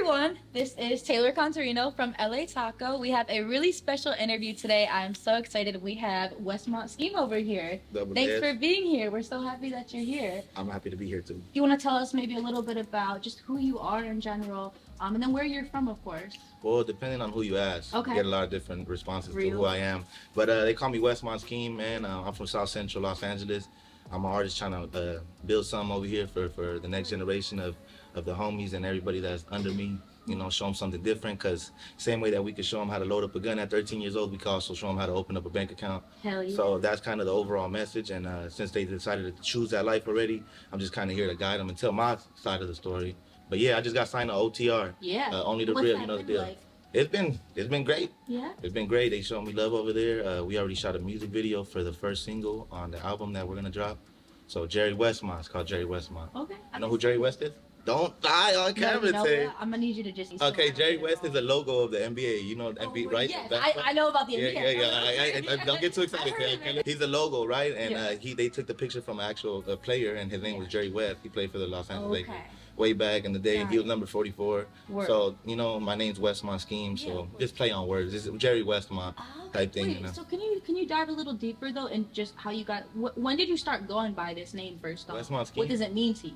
everyone, this is Taylor Contarino from LA Taco. We have a really special interview today. I'm so excited. We have WeSSmont SSkeme over here. Thanks for being here. We're so happy that you're here. I'm happy to be here too. You want to tell us maybe a little bit about just who you are in general, and then where you're from, of course. Well, depending on who you ask, Okay. you get a lot of different responses to who I am. But they call me WeSSmont SSkeme, man. I'm from South Central Los Angeles. I'm an artist trying to build something over here for the next generation of the homies and everybody that's under me. You know, show them something different, because same way that we could show them how to load up a gun at 13 years old, we can also show them how to open up a bank account. Hell yeah. So that's kind of the overall message, and since they decided to choose that life already, I'm just kind of here to guide them and tell my side of the story. But yeah, I just got signed to OTR. Yeah. Only the real, you know the deal. Like? It's been great. Yeah. It's been great. They showed me love over there. We already shot a music video for the first single on the album that we're gonna drop. So Jerry WeSSmont, it's called Jerry WeSSmont. Okay. You know who Jerry West is? Don't lie on camera, Tay. I'm gonna need you to just. Okay, Jerry West is the logo of the NBA. You know the NBA, right? Yes, I know about the NBA. Yeah. Don't get too excited. He's the logo, right? And they took the picture from an actual player, and his name was Jerry West. He played for the Los Angeles Lakers way back in the day. He was number 44. So you know, my name's WeSSmont SSkeme. So just play on words. It's Jerry WeSSmont type thing. Wait, you know? so can you dive a little deeper though, and just how you got? When did you start going by this name first off? WeSSmont SSkeme. What does it mean to you?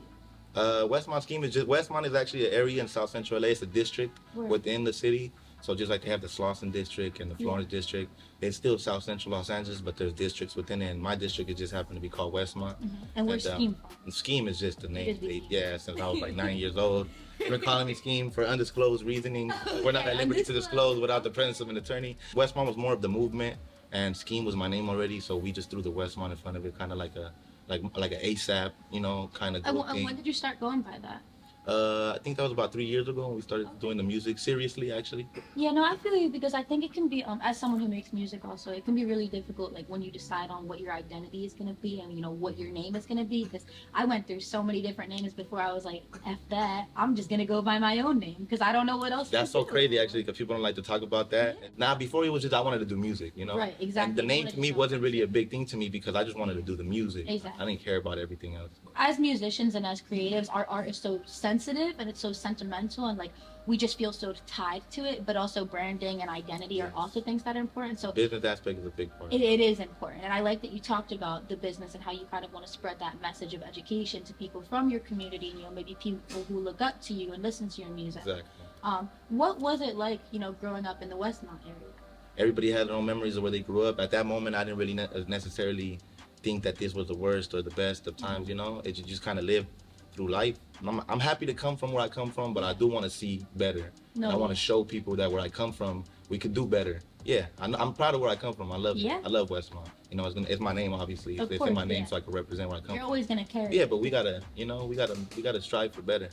WeSSmont SSkeme is just, WeSSmont is actually an area in South Central LA. It's a district within the city. So just like they have the Slauson district and the Florence district, it's still South Central Los Angeles, but there's districts within it. And my district, it just happened to be called WeSSmont. And where's SSkeme from? SSkeme is just the name. Since I was like 9 years old. They're calling me SSkeme for undisclosed reasoning. We're not at liberty to disclose without the presence of an attorney. WeSSmont was more of the movement, and SSkeme was my name already, so we just threw the WeSSmont in front of it, kind of like an ASAP, you know, kind of group thing. When did you start going by that? I think that was about 3 years ago when we started doing the music seriously, actually. Yeah, no, I feel you, because I think it can be, as someone who makes music also, it can be really difficult, like when you decide on what your identity is going to be and, you know, what your name is going to be, because I went through so many different names before I was like, F that, I'm just going to go by my own name, because I don't know what else That's so crazy, actually, because people don't like to talk about that. Yeah. Now, before it was just, I wanted to do music, you know? Right, exactly. And the name to me wasn't really a big thing to me, because I just wanted to do the music. Exactly. I didn't care about everything else. As musicians and as creatives, our art is so sensitive and it's so sentimental, and like we just feel so tied to it, but also branding and identity are also things that are important. So business aspect is a big part. It is important, and I like that you talked about the business and how you kind of want to spread that message of education to people from your community, you know, maybe people who look up to you and listen to your music. Exactly. What was it like, you know, growing up in the WeSSmont area? Everybody had their own memories of where they grew up. At that moment, I didn't really necessarily think that this was the worst or the best of times, you know? It just kind of lived through life. I'm happy to come from where I come from, but I do want to see better. I want to show people that where I come from, we could do better. Yeah, I'm proud of where I come from. I love WeSSmont. You know, it's my name, obviously. It's in my name, so I can represent where I come from. You're always gonna carry. Yeah, but we gotta, you know, we gotta strive for better.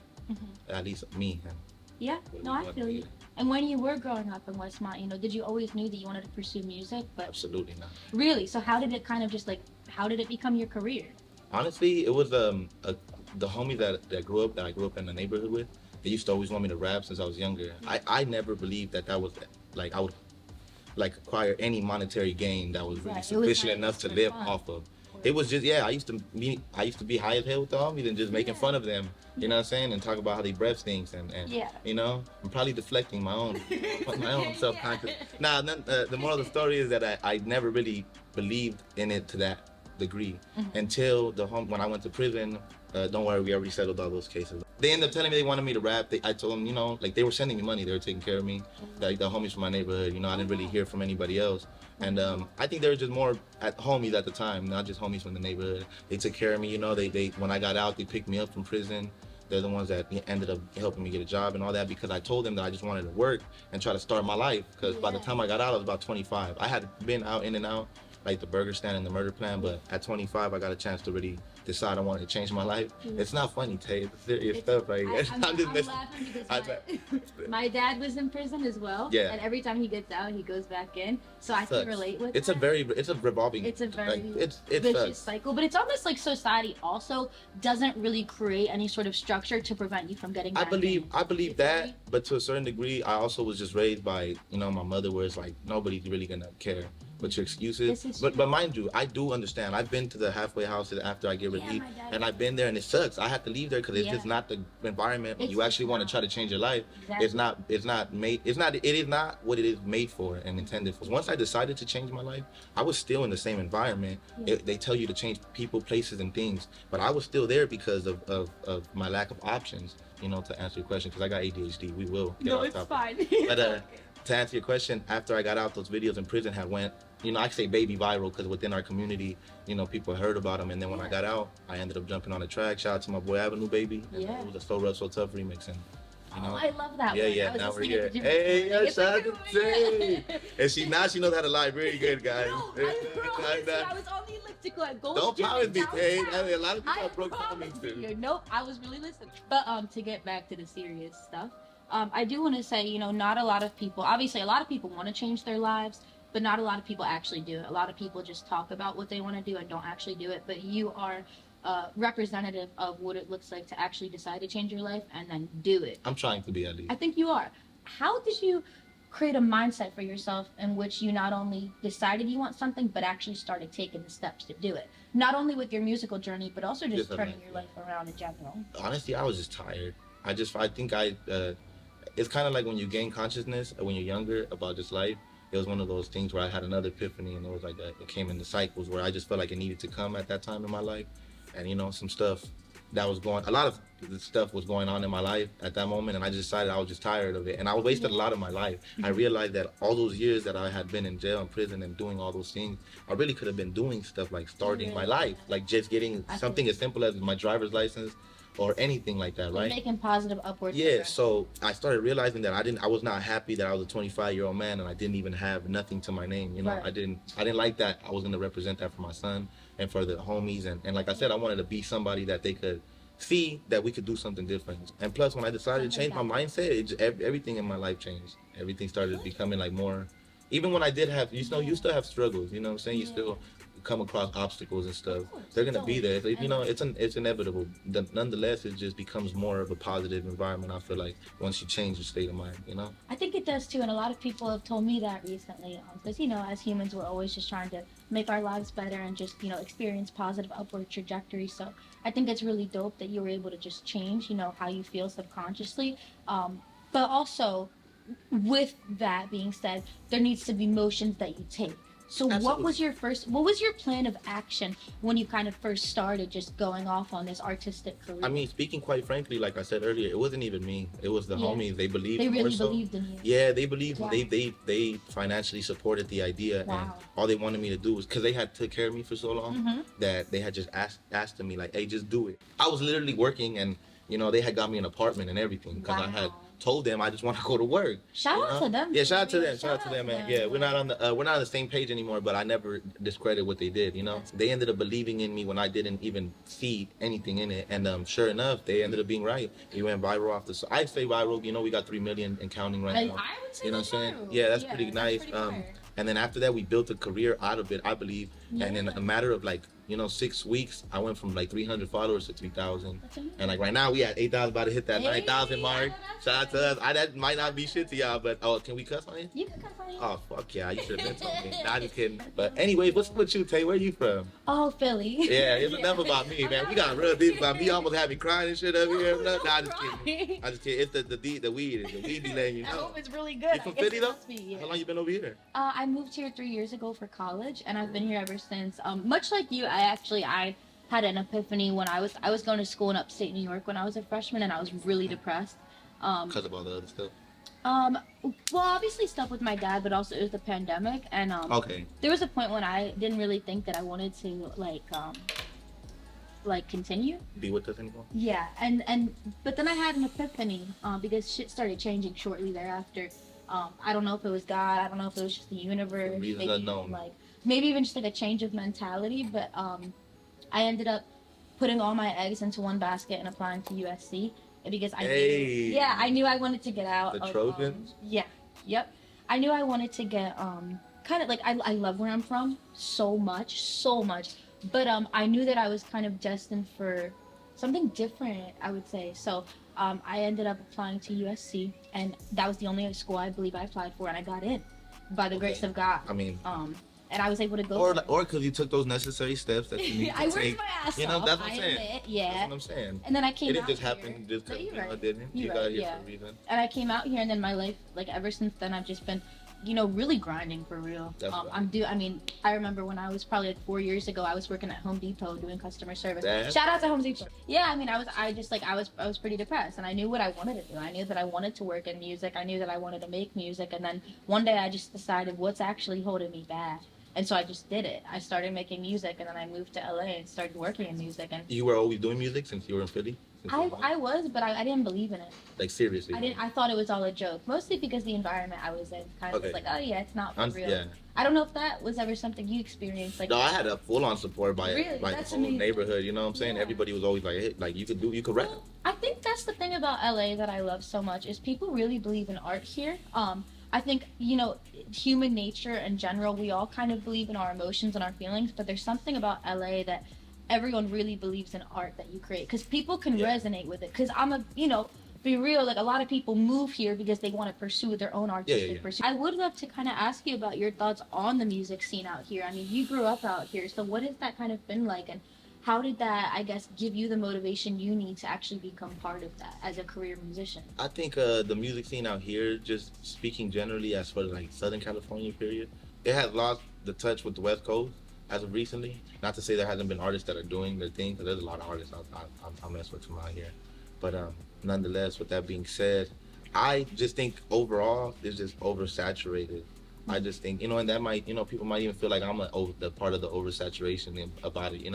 At least me. Yeah, no, I feel you. And when you were growing up in WeSSmont, you know, did you always knew that you wanted to pursue music? But absolutely not. Really? So how did it kind of just like, how did it become your career? Honestly, it was the homie that I grew up in the neighborhood with. They used to always want me to rap since I was younger. I never believed that was like I would like acquire any monetary gain that was really sufficient enough to live off of. It was just, I used to be high as hell with the homies and just making fun of them, you know what I'm saying, and talk about how they breath stinks and you know, I'm probably deflecting my own self-conscious. Nah, the moral of the story is that I never really believed in it to that degree until when I went to prison. Don't worry, we already settled all those cases. They ended up telling me they wanted me to rap. I told them, you know, like they were sending me money. They were taking care of me. Like the homies from my neighborhood, you know, I didn't really hear from anybody else. And I think they were just more homies at the time, not just homies from the neighborhood. They took care of me, you know. They when I got out, they picked me up from prison. They're the ones that ended up helping me get a job and all that, because I told them that I just wanted to work and try to start my life. Because by the time I got out, I was about 25. I had been out in and out, like the burger stand and the murder plan, but at 25, I got a chance to really decide I wanted to change my life. It's not funny, Tay. It's serious stuff. Like, I'm laughing because my dad was in prison as well. Yeah. And every time he gets out, he goes back in. So I can relate with it's a revolving. It's a very it's vicious cycle. But it's almost like society also doesn't really create any sort of structure to prevent you from getting back in. I believe that, but to a certain degree, I also was just raised by, you know, my mother, where it's like nobody's really gonna care But your excuses. This is But true. mind you, I do understand. I've been to the halfway houses after I get Yeah, relief, my dad and I've did. been there, and it sucks. I have to leave there because it's Yeah. just not the environment when It's you just actually want to not. try to change your life. Exactly. It's not. It's not made. It's not. It is not what it is made for and intended for. Once I decided to change my life, I was still in the same environment. Yeah. They tell you to change people, places, and things, but I was still there because of my lack of options. To answer your question, because I got ADHD. We will get No, off it's topic. fine. But to answer your question, after I got out, those videos in prison had went, I say baby viral because within our community, people heard about them. And then when I got out, I ended up jumping on the track. Shout out to my boy Avenue Baby. Yeah. It was a So Rough, So Tough remix. And, Oh, I love that yeah, one. yeah. I was Now we're listening here. at the gym Hey, this morning. It's shout a out to good one. Tay. And she knows how to lie very good, guys. No, I was only elliptical at Gold's Don't Gym promise in me, Tay. downtown. A lot of people I have broke promise comments too. you. Nope, I was really listening. But to get back to the serious stuff, I do want to say, not a lot of people. Obviously, a lot of people want to change their lives, but not a lot of people actually do it. A lot of people just talk about what they want to do and don't actually do it. But you are representative of what it looks like to actually decide to change your life and then do it. I'm trying to be at least. I think you are. How did you create a mindset for yourself in which you not only decided you want something, but actually started taking the steps to do it? Not only with your musical journey, but also just turning your life around in general. Honestly, I was just tired. I think it's kind of like when you gain consciousness when you're younger about just life. It was one of those things where I had another epiphany, and it was like it came in the cycles where I just felt like it needed to come at that time in my life. And some stuff that was a lot of the stuff was going on in my life at that moment, and I just decided I was just tired of it, and I wasted a lot of my life. I realized that all those years that I had been in jail and prison and doing all those things, I really could have been doing stuff like starting my life, like just getting something as simple as my driver's license or anything like that, right? Making positive upward Yeah, progress. so I started realizing that I was not happy that I was a 25-year-old man and I didn't even have nothing to my name. Right. I didn't like that. I was gonna represent that for my son and for the homies, and like I said, I wanted to be somebody that they could see that we could do something different. And plus, when I decided to change my mindset, everything in my life changed. Everything started becoming like more. Even when I did have, you still have struggles. You know what I'm saying? You still come across obstacles and stuff. They're gonna be there. It's inevitable. Nonetheless, it just becomes more of a positive environment. I feel like once you change your state of mind. I think it does too, and a lot of people have told me that recently. Because as humans, we're always just trying to make our lives better and just experience positive upward trajectory. So I think it's really dope that you were able to just change how you feel subconsciously. But also, with that being said, there needs to be motions that you take. So Absolutely. what was your plan of action when you kind of first started just going off on this artistic career? I mean, speaking quite frankly, like I said earlier, it wasn't even me. It was the homies. They believed. They really more so. believed in you. Yeah, they believed. Wow. They financially supported the idea, Wow. and all they wanted me to do was because they had took care of me for so long that they had just asked me like, "Hey, just do it." I was literally working, and they had got me an apartment and everything because I had told them I just want to go to work. Shout out to them. Yeah, shout out to them. Shout out to them, man. Yeah, we're not on the same page anymore, but I never discredit what they did. They ended up believing in me when I didn't even see anything in it, and sure enough, they ended up being right. We went viral off the. I'd say viral. We got 3 million and counting right now. I would say You know what I'm saying? viral. Yeah, that's pretty nice. Pretty fire. And then after that, we built a career out of it, I believe. Yeah. And in a matter of 6 weeks, I went from 300 followers to 3,000. That's amazing. And right now, we at 8,000, about to hit that Hey, 9,000 mark. I know that's Shout out to us. That might not be shit to y'all, but can we cuss on it? You can cuss on it. Oh, fuck yeah, you should have been told me. Nah, I'm just kidding. But anyways, what's with you, Tay? Where you from? Oh, Philly. Yeah, it's enough about me, man. We got real deep about me. You almost had me crying and shit over here. Nah, I'm just kidding. I'm just kidding. It's the weed. The weed be letting you I know. hope it's really good. You from Philly, though? Must be, yeah. How long you been over here? I moved here 3 years ago for college, and I've been here ever since. Much like you, I had an epiphany when I was going to school in upstate New York when I was a freshman, and I was really depressed. Because of all the other stuff. Well, obviously stuff with my dad, but also it was the pandemic, and Okay. there was a point when I didn't really think that I wanted to continue. Be with us anymore? Yeah, but then I had an epiphany because shit started changing shortly thereafter. I don't know if it was God. I don't know if it was just the universe. Reasons Maybe unknown. maybe even just a change of mentality. But I ended up putting all my eggs into one basket and applying to USC because I knew I wanted to get out. The Trojans? Yep. I knew I wanted to get kind of I love where I'm from so much. But I knew that I was kind of destined for something different, I would say. So I ended up applying to USC, and that was the only school I believe I applied for, and I got in by the grace of God. I mean, and I was able to go. Or because you took those necessary steps that you need to I worked take. my ass You know, off. that's what I'm I saying. admit, yeah. That's what I'm saying. And then I came It out didn't just here. happen just No, because, you're you know, right. it didn't. You You're got right, here yeah. for a reason. And I came out here, and then my life, like ever since then, I've just been, you know, really grinding for real. That's right. I mean, I remember when I was probably like 4 years ago, I was working at Home Depot doing customer service. That- Shout out to Home Depot. Yeah, I mean, I was pretty depressed, and I knew what I wanted to do. I knew that I wanted to work in music. I knew that I wanted to make music, and then one day I just decided what's actually holding me back. And so I just did it. I started making music, and then I moved to LA and started working in music. And You were always doing music since you were in Philly? Since you were young? I was, but I didn't believe in it. Like, seriously? I thought it was all a joke, mostly because the environment I was in kind of was Okay. like, oh yeah, it's not for real. Yeah. I don't know if that was ever something you experienced. Like, No, I had a full-on support by Really? by the That's whole amazing. neighborhood. You know what I'm saying? Yeah. Everybody was always like, hey, like you could rap. well, I think that's the thing about LA that I love so much is people really believe in art here. I think, you know, human nature in general, we all kind of believe in our emotions and our feelings, but there's something about LA that everyone really believes in art that you create because people can Yeah. resonate with it. Because be real, like a lot of people move here because they want to pursue their own artistic pursuit. I would love to kind of ask you about your thoughts on the music scene out here. I mean, you grew up out here, so what has that kind of been like, and how did that, I guess, give you the motivation you need to actually become part of that as a career musician? I think the music scene out here, just speaking generally as for like Southern California period, it has lost the touch with the West Coast as of recently. Not to say there hasn't been artists that are doing their thing, because there's a lot of artists I mess with from out here. But nonetheless, with that being said, I just think overall it's just oversaturated. I just think, and that might, people might even feel like I'm the part of the oversaturation about it,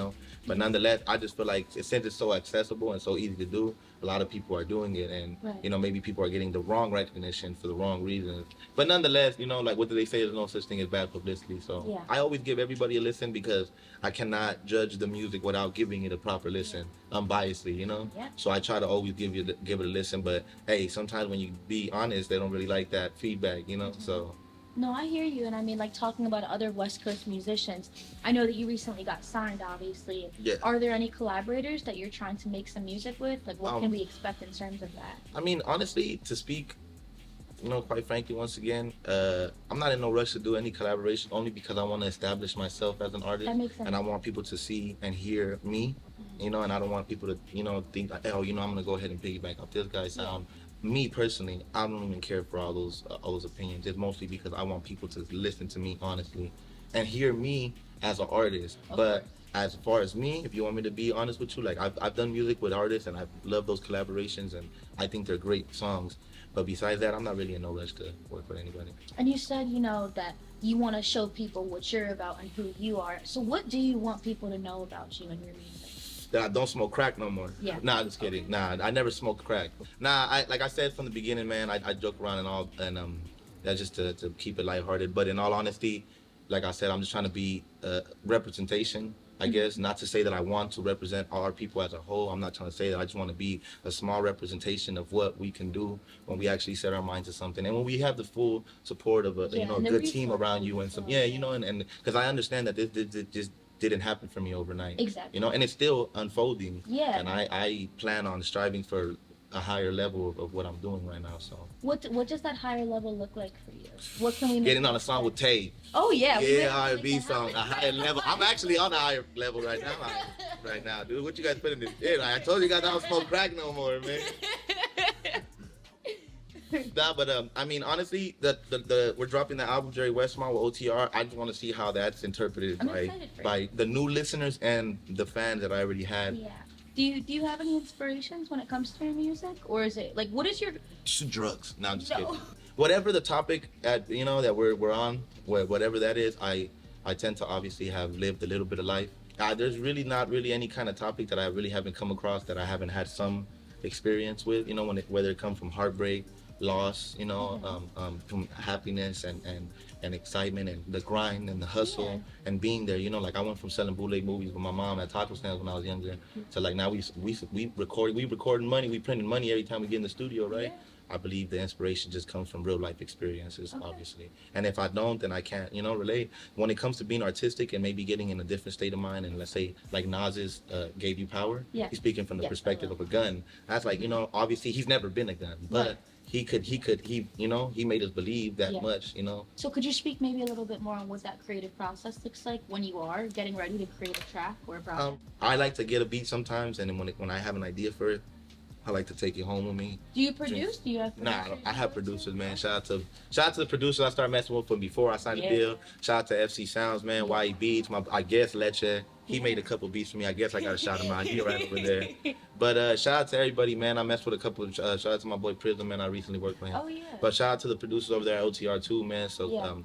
But nonetheless, I just feel like since it's so accessible and so easy to do, a lot of people are doing it, and Right. maybe people are getting the wrong recognition for the wrong reasons. But nonetheless, like what do they say? There's no such thing as bad publicity. So Yeah. I always give everybody a listen because I cannot judge the music without giving it a proper listen, unbiasedly, Yeah. So I try to always give it a listen. But hey, sometimes when you be honest, they don't really like that feedback, So. No, I hear you, and I mean, like talking about other West Coast musicians, I know that you recently got signed, obviously. Yeah. Are there any collaborators that you're trying to make some music with? Like, what can we expect in terms of that? I mean, honestly, to speak, quite frankly, once again, I'm not in no rush to do any collaboration, only because I want to establish myself as an artist. That makes sense. And I want people to see and hear me, and I don't want people to, think like, oh, I'm going to go ahead and piggyback off this guy's sound. Me personally, I don't even care for all those opinions. It's mostly because I want people to listen to me honestly and hear me as an artist. But as far as me, if you want me to be honest with you, like I've done music with artists and I love those collaborations and I think they're great songs. But besides that, I'm not really in no rush to work with anybody. And you said, that you want to show people what you're about and who you are. So what do you want people to know about you and your music? That I don't smoke crack no more. Yeah. Nah, just kidding. Okay. Nah, I never smoked crack. Nah, like I said from the beginning, man, I joke around and all, and that's just to keep it lighthearted. But in all honesty, like I said, I'm just trying to be representation, I guess. Not to say that I want to represent all our people as a whole. I'm not trying to say that. I just want to be a small representation of what we can do when we actually set our minds to something, and when we have the full support of a Yeah, a and the good team resources around you and some and because I understand that this just didn't happen for me overnight. Exactly. And it's still unfolding. Yeah. And I plan on striving for a higher level of what I'm doing right now. So What does that higher level look like for you? What can we make getting on a song with Tay. Oh yeah. we Yeah, might R&B make that song, a happen. higher level. I'm actually on a higher level right now. Right now, dude. What you guys putting this in? I told you guys I don't smoke crack no more, man. Nah, but I mean, honestly, the we're dropping the album Jerry WeSSmont with OTR. I just want to see how that's interpreted I'm excited for by the new listeners and the fans that I already had. Yeah. Do you have any inspirations when it comes to your music, or is it like what is your? Drugs. No, I'm just No. kidding. Whatever the topic that we're on, whatever that is, I tend to obviously have lived a little bit of life. There's really not really any kind of topic that I really haven't come across that I haven't had some experience with. Whether it comes from heartbreak, loss, from happiness and excitement and the grind and the hustle and being there. Like I went from selling bootleg movies with my mom at taco stands when I was younger to like now we recording money, we printing money every time we get in the studio, right? Yeah. I believe the inspiration just comes from real life experiences, Okay. obviously. And if I don't, then I can't, relate. When it comes to being artistic and maybe getting in a different state of mind, and let's say like Nas's Gave You Power, Yeah. he's speaking from the Yes, I perspective will. of a gun. That's like, obviously he's never been a gun, but Right. he you know, he made us believe that Yeah. much, you know. So could you speak maybe a little bit more on what that creative process looks like when you are getting ready to create a track or a project? I like to get a beat sometimes, and then when I have an idea for it, I like to take it home with me. Do you produce? Do you have Nah, producers? I have producers, man. Shout out to the producers I started messing with from before I signed the Yeah. deal. Shout out to FC Sounds, man. Yeah. YE Beats, I guess Leche. He Yeah. made a couple beats for me. I guess I gotta shout him out. He right over there. But shout out to everybody, man. I messed with a couple. Shout out to my boy Prism, man. I recently worked with him. Oh yeah. But shout out to the producers over there at OTR too, man. So Yeah.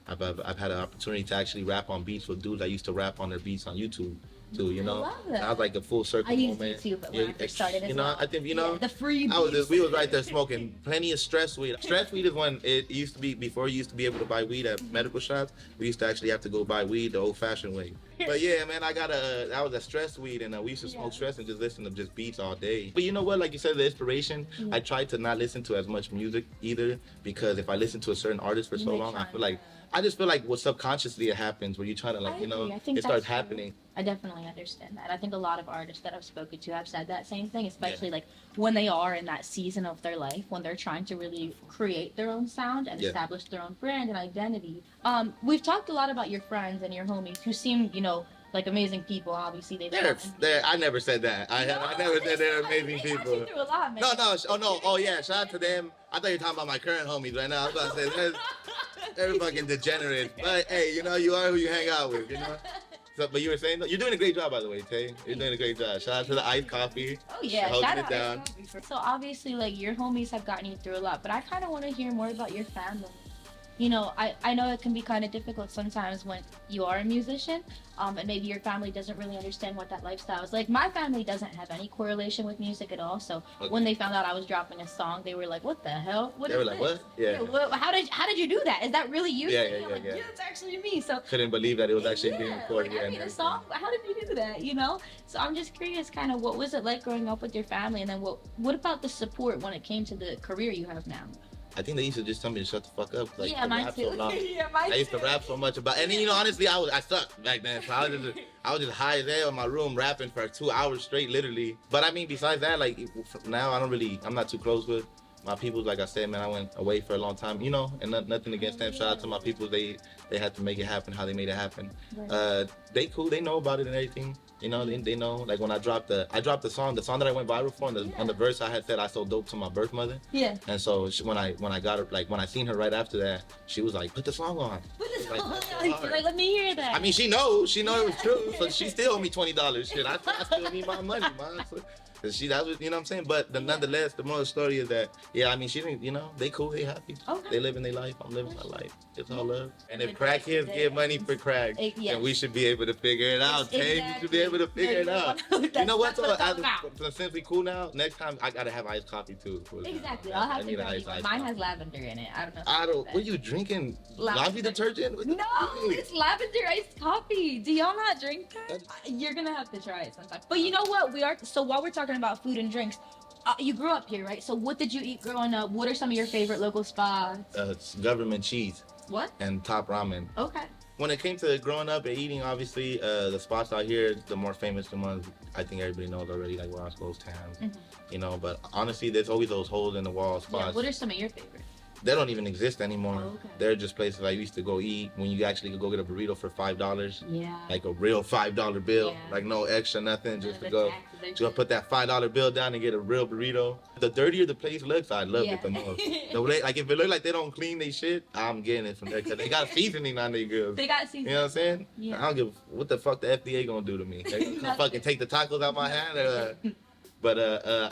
I've had an opportunity to actually rap on beats with dudes I used to rap on their beats on YouTube too. You know, I love that. I was like a full circle I used moment. YouTube when I first started as You know, well. I think you know. Yeah, the free We was right there smoking plenty of stress weed. Stress weed is when it used to be, before you used to be able to buy weed at medical shops. We used to actually have to go buy weed the old-fashioned way. But yeah, man, that was a stress weed, and we used to smoke stress and just listen to just beats all day. But you know what? Like you said, the inspiration. Yeah. I tried to not listen to as much music either, because if I listen to a certain artist for so long, I just feel like what subconsciously it happens where you try to I agree. I think it starts that's true. happening. I definitely understand that. I think a lot of artists that I've spoken to have said that same thing, especially like when they are in that season of their life when they're trying to really create their own sound and Yeah. establish their own brand and identity. We've talked a lot about your friends and your homies who seem, you know, like amazing people. Obviously, I never said that. I never said they're amazing people. Through a lot, man. Oh yeah, shout out to them. I thought you were talking about my current homies right now. I was about to say they're fucking degenerates. But hey, you know, you are who you hang out with, you know. So, but you were saying, you're doing a great job, by the way, Tay. You're doing a great job. Shout out to the iced coffee. Oh yeah, holding shout it out down. So obviously, like your homies have gotten you through a lot, but I kind of want to hear more about your family. You know, I know it can be kind of difficult sometimes when you are a musician, and maybe your family doesn't really understand what that lifestyle is. Like my family doesn't have any correlation with music at all. So when they found out I was dropping a song, they were like, "What the hell? What They is were like, this? "What? Yeah." How did you do that? Is that really you?" Yeah, And yeah, I'm yeah, like, yeah. It's actually me. So Couldn't believe that it was actually being recorded. Like, I made a song. How did you do that? You know. So I'm just curious, kind of, what was it like growing up with your family, and then what about the support when it came to the career you have now? I think they used to just tell me to shut the fuck up. Like, Yeah, to mine rap too. so long. Yeah, mine I used to too. rap so much about, and then, you know, honestly, I sucked back then. So I was just high as hell in my room rapping for 2 hours straight, literally. But I mean, besides that, like now I'm not too close with my people. Like I said, man, I went away for a long time, you know, and nothing against them. Shout out to my people. They had to make it happen how they made it happen. Right. They cool. They know about it and everything. You know, they know. Like when I dropped the song that I went viral for, on the verse I had said I sold dope to my birth mother. Yeah. And so when I got her, like when I seen her right after that, she was like, "Put the song on." Like, let me hear that. I mean, she knows it was true, so she still owe me $20. Shit, I still need my money, man. So, that was, you know what I'm saying? But nonetheless, the moral of the story is that, yeah, I mean, she didn't, you know, they cool, they happy. Okay. They living their life, I'm living my life. It's all love. And if crackheads get money for crack, Yes. then we should be able to figure it out, Tay. We should be able to figure it out. You know what, though? Since Simply Cool now, next time I gotta have iced coffee, too. Exactly. I'll have to need bring iced you one. coffee. Mine has lavender in it. I don't know. What are you drinking? Laundry detergent? No, it's lavender iced coffee. Do y'all not drink that? You're gonna have to try it sometime. But you know what? So while we're talking about food and drinks, you grew up here, right? So what did you eat growing up? What are some of your favorite local spots? It's government cheese What? and top ramen. Okay. When it came to growing up and eating, obviously, the spots out here, the more famous, the ones I think everybody knows already, like Roscoe's Town, you know. But honestly, there's always those holes in the wall spots. Yeah. What are some of your favorites? They don't even exist anymore. Oh, okay. They're just places I used to go eat when you actually could go get a burrito for $5. Yeah. Like a real $5 bill, Yeah. like no extra nothing, just to The go. taxes are Just put that $5 bill down and get a real burrito. The dirtier the place looks, I love it the most. Like if it look like they don't clean their shit, I'm getting it from there because they got seasoning on their grills. They got seasoning. You know what I'm saying? Yeah. I don't give what the fuck the FDA gonna do to me. They gonna fucking take the tacos out my hand. But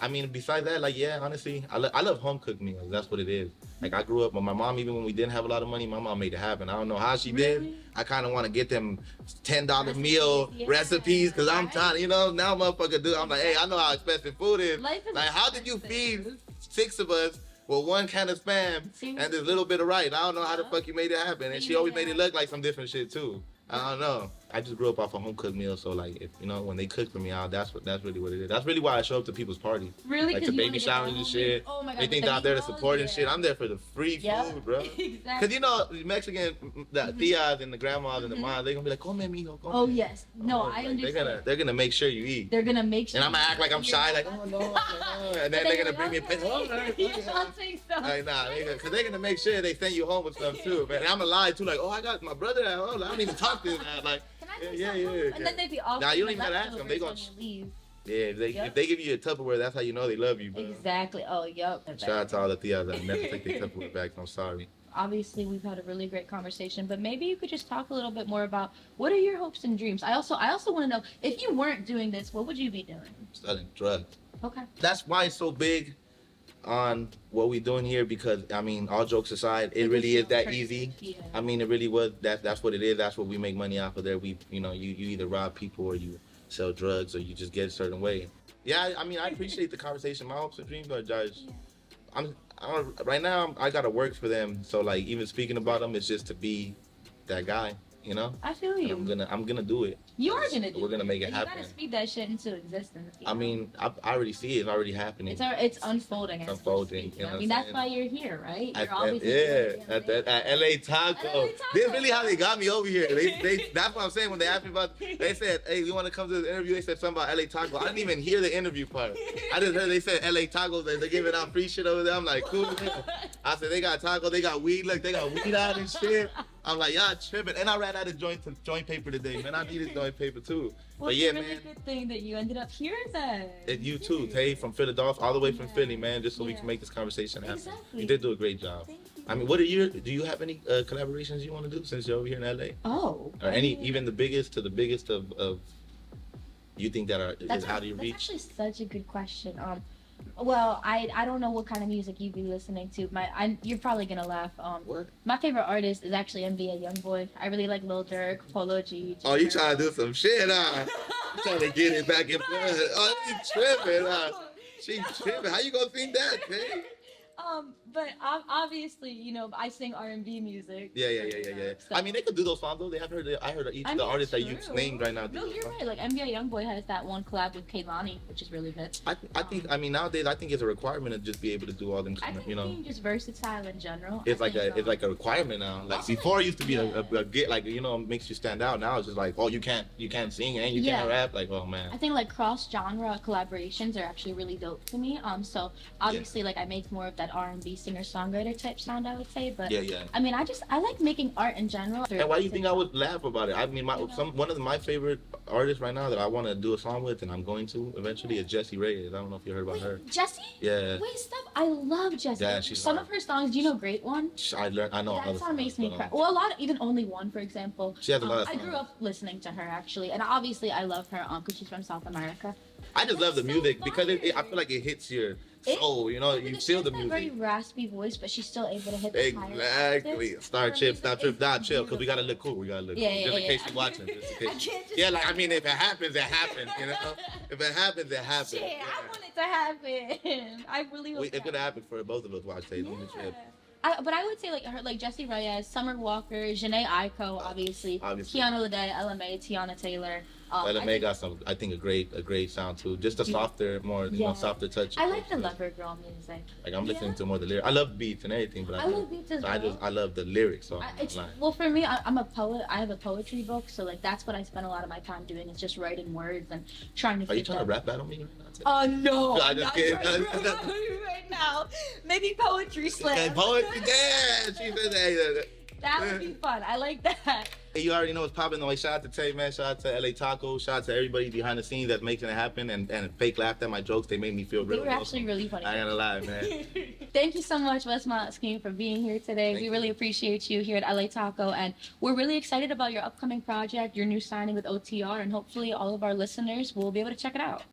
I mean, besides that, like, yeah, honestly, I love home cooked meals. That's what it is. Like I grew up with my mom. Even when we didn't have a lot of money, my mom made it happen. I don't know how she did. I kind of want to get them $10 meal recipes because I'm trying. You know, now motherfucker do. I'm like, hey, I know how expensive food is. Life is Like, how did you expensive. feed 6 of us with 1 can of spam and this little bit of rice? I don't know how the fuck you made it happen. And she always made it look like some different shit too. I don't know. I just grew up off a home cooked meal, so like if when they cook for me out, that's really what it is. That's really why I show up to people's parties. Really? Like 'Cause the you wanna baby get showers the and homemade- shit. Oh my god. They with think the I'm there to meatballs? support and Yeah. shit. I'm there for the free Yep. food, bro. Exactly. Cause Mexican, the tias and the grandmas and the moms, they gonna be like, "Come mijo, come." Oh yes. No, I Like, understand. they're gonna make sure you eat. They're gonna make sure. And I'm gonna act like I'm shy, like, oh no, and then they're gonna bring me a pizza. Oh, I'll take some. like, nah, because they're gonna make sure they send you home with stuff too, man. And I'm gonna lie too, like, oh, I got my brother at home. I don't even talk to him. Like, Can I take yeah. some? And then they'd be off. Nah, you don't even gotta ask them. They gonna leave. yeah. If they give you a Tupperware, that's how you know they love you, bro. Exactly. Oh, yep. Shout out to all the tias that never take their Tupperware back. I'm sorry. Obviously, we've had a really great conversation, but maybe you could just talk a little bit more about what are your hopes and dreams. I also want to know, if you weren't doing this, what would you be doing? Studying drugs. Okay. That's why it's so big on what we're doing here, because I mean, all jokes aside, it really is that easy. Yeah. I mean, it really was. That's what it is. That's what we make money off of there. We, you either rob people or you sell drugs or you just get a certain way. Yeah, I mean, I appreciate the conversation. My hopes and dreams are just, right now I gotta work for them. So like, even speaking about them, it's just to be that guy. I feel And you. I'm gonna do it. You are gonna do it. We're gonna make it And happen. You gotta speed that shit into existence. I mean, I already see it. It's already happening. It's unfolding. as we Unfolding, speak. you know I what mean, I'm that's saying? why you're here, right? You're At obviously LA Taco. LA This is Taco. really how they got me over here. That's what I'm saying. When they asked me about, they said, "Hey, you want to come to the interview?" They said something about LA Taco. I didn't even hear the interview part. I just heard they said LA Tacos. They're giving out free shit over there. I'm like, cool. I said they got taco, they got weed. Look, they got weed out and shit. I'm like, y'all tripping. And I ran out of joint paper today, man. I needed joint paper too. Well, But yeah, it's a really man. good thing that you ended up here then. And you too, Tay, from Philadelphia, all the way from Yeah. Philly, man, just so we Yeah. can make this conversation happen. Exactly. You did do a great job. Thank you. I mean, do you have any collaborations you want to do since you're over here in LA? Oh. Or even the biggest to the biggest of you think that is out of your That's reach? actually such a good question. Well, I don't know what kind of music you'd be listening to. You're probably gonna laugh. What? My favorite artist is actually NBA YoungBoy. I really like Lil Durk, Polo G. Oh, you trying to do some shit, huh? You trying to get it back in blood? Oh, you tripping, huh? She tripping. How you gonna think that, Tay? But obviously, I sing R&B music. Yeah. So- I mean, they could do those songs though. I heard each of the artists that you true. named right now. Do No, those you're songs. right. Like NBA YoungBoy has that one collab with Kehlani, which is really good. I think nowadays I think it's a requirement to just be able to do all them. I think being just versatile in general. It's like a requirement now. Like Also, before, it used to be yeah. a get like makes you stand out. Now it's just like, oh, you can't sing and you can't Yeah. rap. Like, oh I man. think like cross genre collaborations are actually really dope to me. So obviously like I make more of that R&B singer songwriter type sound, I would say. But Yeah. I mean, I like making art in general. And why do you think I would laugh about it? I mean, one of my favorite artists right now that I want to do a song with, and I'm going to eventually, is Jessie Reyes. I don't know if you heard about her. Wait, Jessie? Yeah. Wait, stop! I love Jessie. Yeah, she's Some hard. of her songs. Do you know Great One? I know. That other song makes me songs, cry. but, Well, a lot of, even Only One, for example. She has a lot of I grew songs. up listening to her actually, and obviously I love her because she's from South America. I just love the so music because I fire. feel like it hits your soul. You Because feel she the has that very music. raspy voice, but she's still able to hit the higher Exactly. octaves. Star Her chip, music stop trip, is dot chill, because we beautiful. gotta look cool. We gotta look Yeah, cool. yeah, Just in yeah, case yeah. you're watching. Just in I case. can't just. Yeah, like I mean, if it happens, it happens. If it happens, it happens. Shit, Yeah. I want it to happen. I really hope It could happen for both of us. Watch Tay. Let me Yeah. trip. But I would say like Jessie Reyes, Summer Walker, Janae Aiko, obviously, Obviously. Kiana Lede, LMA, Tiana Taylor. LMA got some. I think a great sound too. Just a softer, more Yeah. softer touch. I like the Lover Girl music. Like I'm listening Yeah. to more of the lyrics. I love beats and everything, but I love beats as well. I love the lyrics. So Well, for me, I'm a poet. I have a poetry book, so like that's what I spend a lot of my time doing. Is just writing words and trying to. Are you fit trying to them. rap battle me right now? Tay? Oh no! I I'm just not kidding. trying to rap about you right now. Maybe poetry slam. Hey, poetry, yeah. She said, hey, That would be fun. I like that. Hey, you already know what's popping. Like, shout out to Tay, man. Shout out to LA Taco. Shout out to everybody behind the scenes that's making it happen and fake laughed at my jokes. They made me feel They real. were actually really funny. I ain't gonna lie, man. Thank you so much, WeSSmont SSkeme, for being here today. Thank We you. really appreciate you here at LA Taco, and we're really excited about your upcoming project, your new signing with OTR, and hopefully all of our listeners will be able to check it out.